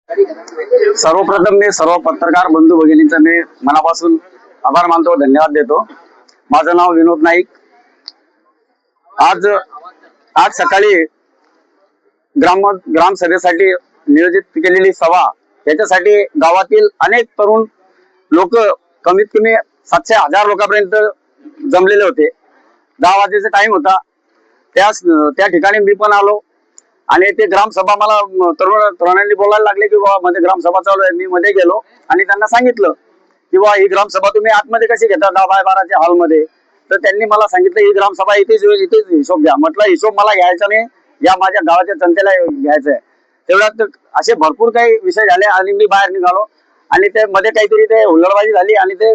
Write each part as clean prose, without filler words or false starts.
सर्वप्रथम मी सर्व पत्रकार बंधू भगिनींचा मी मनापासून आभार मानतो, धन्यवाद देतो। माझं नाव विनोद नाईक। आज सकाळी ग्रामसभेसाठी नियोजित केलेली सभा, याच्यासाठी गावातील अनेक तरुण लोक कमीत कमी 700-1000 लोकांपर्यंत जमलेले होते। 10 वाजेचा टाइम होता। त्या ठिकाणी मी पण आलो आणि ते ग्रामसभा मला तरुणांनी बोलायला लागले की बाबा मध्ये ग्रामसभा चालू आहे। मी मध्ये गेलो आणि त्यांना सांगितलं की बाबा ही ग्रामसभा तुम्ही आतमध्ये कशी घेता 10x12च्या हॉलमध्ये। तर त्यांनी मला सांगितलं ही ग्रामसभा इथेच हिशोब घ्या। म्हटलं हिशोब मला घ्यायचा नाही, या माझ्या गावाच्या जनतेला घ्यायचा आहे। तेवढ्यात असे भरपूर काही विषय झाले आणि मी बाहेर निघालो आणि ते मध्ये काहीतरी ते हुल्लडबाजी झाली आणि ते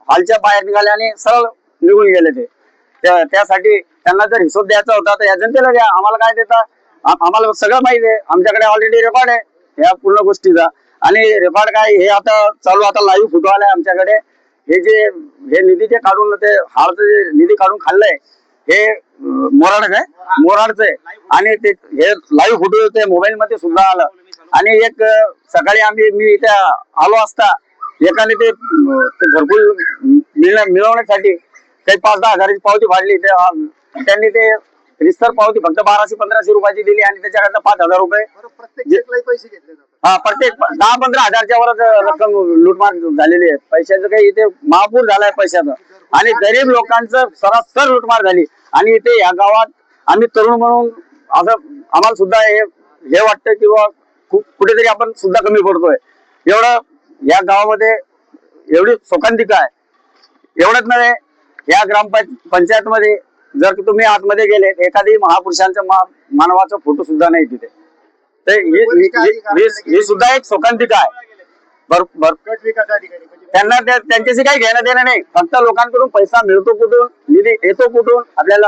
हॉलच्या बाहेर निघाले आणि सरळ निघून गेले। त्यासाठी त्यांना जर हिशोब द्यायचा होता तर या जनतेला द्या, आम्हाला काय देता? आम्हाला सगळं माहिती आहे, आमच्याकडे ऑलरेडी रेकॉर्ड आहे या पूर्ण गोष्टीचा। आणि रेकॉर्ड काय हे आता चालू, आता लाईव्ह फोटो आलाय आमच्याकडे। हे निधी जे काढून ते हारचं जे निधी काढून खाल्लंय हे मोराडचं आहे आणि ते हे लाईव्ह फोटो ते मोबाईल मध्ये सुद्धा आलं। आणि एक सकाळी मी इथे आलो असता एकाने ते घरकुल मिळवण्यासाठी काही 5-10 हजाराची पावती फाडली। त्यांनी ते रिस्तर पावती फक्त 1200-1500 रुपयाची दिली आणि त्याच्याकडनं 5000 रुपये पैसे घेतले। प्रत्येक 10-15 हजारच्या वर रक्कम लूटमार झालेली आहे। पैशाचं काही इथे महापूर झालाय पैशाचं आणि गरीब लोकांचं सरासर लूटमार झाली। आणि इथे या गावात आम्ही तरुण म्हणून असं आम्हाला सुद्धा हे वाटतं की कुठेतरी आपण सुद्धा कमी पडतोय। एवढं या गावामध्ये एवढी शोकांतिका आहे। एवढंच नव्हे, या ग्रामपंचायत मध्ये जर तुम्ही आतमध्ये गेले एखादी महापुरुषांचा मानवाचा फोटो सुद्धा नाही तिथे। तर ही सुद्धा एक शोकांतिका आहे। त्यांना त्यांच्याशी काही घेणं देणं नाही, फक्त लोकांकडून पैसा मिळतो कुठून, निधी येतो कुठून, आपल्याला